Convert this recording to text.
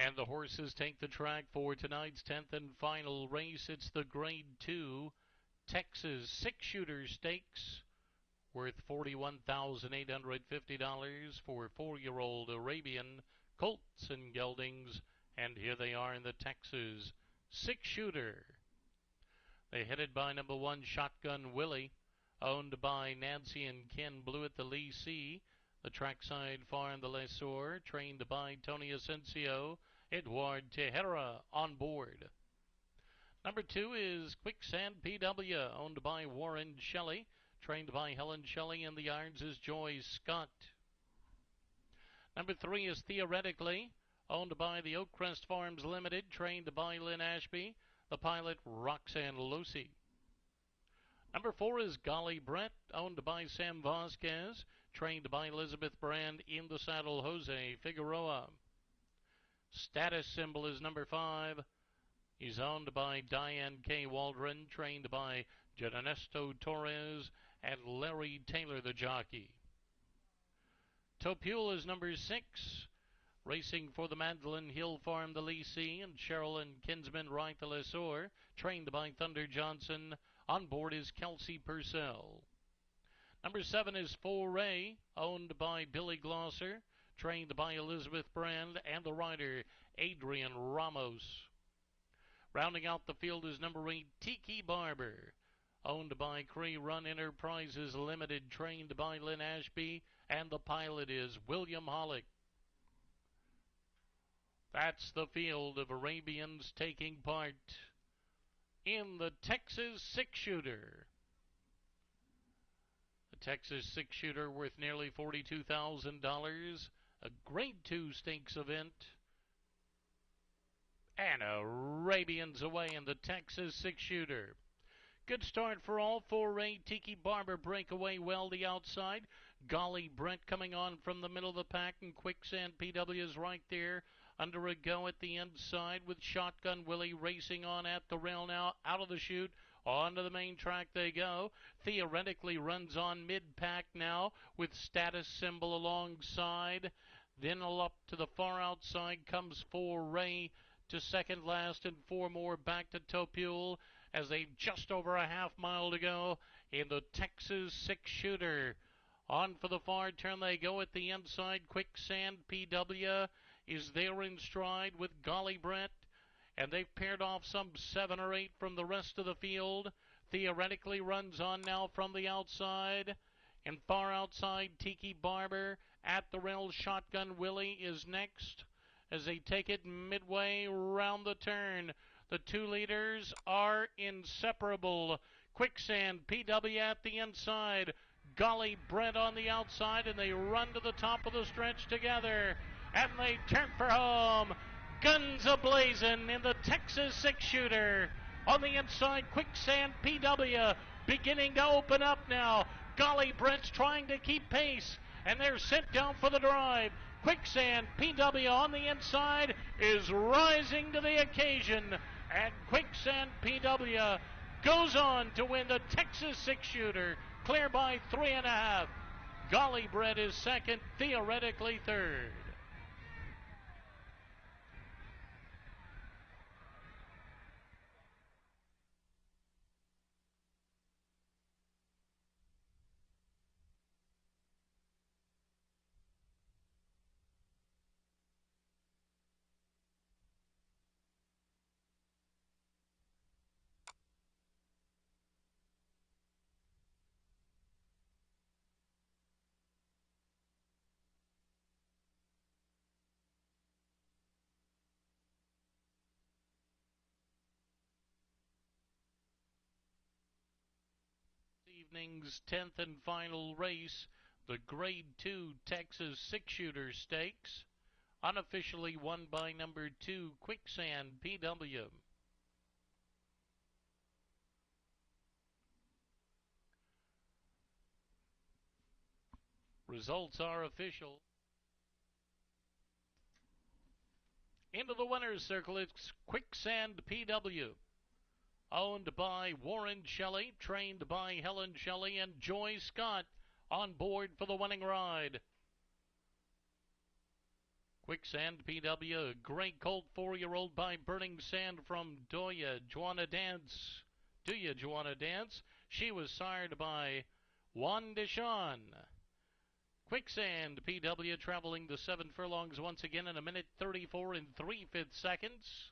And the horses take the track for tonight's 10th and final race. It's the Grade 2 Texas Six-Shooter Stakes, worth $41,850 for 4-year-old Arabian colts and geldings. And here they are in the Texas Six-Shooter. They're headed by number 1, Shotgun Willie, owned by Nancy and Ken Blue at the Lee C. The trackside farm, the Lesor, trained by Tony Asensio. Edward Tejera on board. Number 2 is Qjuick Sand PW, owned by Warren Shelley, trained by Helen Shelley, and the irons is Joy Scott. Number 3 is Theoretically, owned by the Oakcrest Farms Limited, trained by Lynn Ashby, the pilot Roxanne Lucy. Number 4 is Golly Brett, owned by Sam Vasquez, trained by Elizabeth Brand, in the saddle Jose Figueroa. Status Symbol is number 5. He's owned by Diane K. Waldron, trained by Ernesto Torres and Larry Taylor, the jockey. Topule is number 6. Racing for the Mandolin Hill Farm, the Lee C, and Cheryl and Kinsman Wright, the Lesor, trained by Thunder Johnson. On board is Kelsey Purcell. Number 7 is Foray, owned by Billy Glosser, trained by Elizabeth Brand, and the rider Adrian Ramos. Rounding out the field is number 8, Tiki Barber, owned by Cree Run Enterprises Limited, trained by Lynn Ashby, and the pilot is William Hollick. That's the field of Arabians taking part in the Texas Six-Shooter. The Texas Six-Shooter worth nearly $42,000, a Grade 2 stakes event. And Arabians away in the Texas Six-Shooter. Good start for all. Foray, Tiki Barber breakaway well the outside. Golly Brent coming on from the middle of the pack, and Qjuick Sand PW is right there under a go at the inside with Shotgun Willie racing on at the rail now. Out of the chute, onto the main track they go. Theoretically runs on mid-pack now with Status Symbol alongside. Then up to the far outside comes Foray to second last, and 4 more back to Topule as they've just over a half mile to go in the Texas Six-Shooter. On for the far turn they go at the inside. Qjuick Sand PW is there in stride with Golly Brett, and they've paired off some 7 or 8 from the rest of the field. Theoretically runs on now from the outside, and far outside Tiki Barber. At the rail, Shotgun Willie is next as they take it midway round the turn. The 2 leaders are inseparable. Qjuick Sand PW at the inside, Golly Brett on the outside, and they run to the top of the stretch together, and they turn for home. Guns a-blazing in the Texas Six-Shooter. On the inside, Qjuick Sand PW beginning to open up now. Golly Brett's trying to keep pace, and they're sent down for the drive. Qjuick Sand PW on the inside is rising to the occasion, and Qjuick Sand PW goes on to win the Texas Six-Shooter, clear by 3.5. Golly Brett is second, Theoretically third. Evening's 10th and final race, the Grade 2 Texas Six-Shooter Stakes, unofficially won by number 2, Qjuick Sand PW. Results are official. Into the winner's circle, it's Qjuick Sand PW, owned by Warren Shelley, trained by Helen Shelley, and Joy Scott on board for the winning ride. Qjuick Sand PW, a great colt 4-year-old by Burning Sand from Doya Juana Dance. Do ya, Juana Dance? She was sired by Juan Deshawn. Qjuick Sand PW traveling the 7 furlongs once again in 1 minute 34 and 3/5 seconds.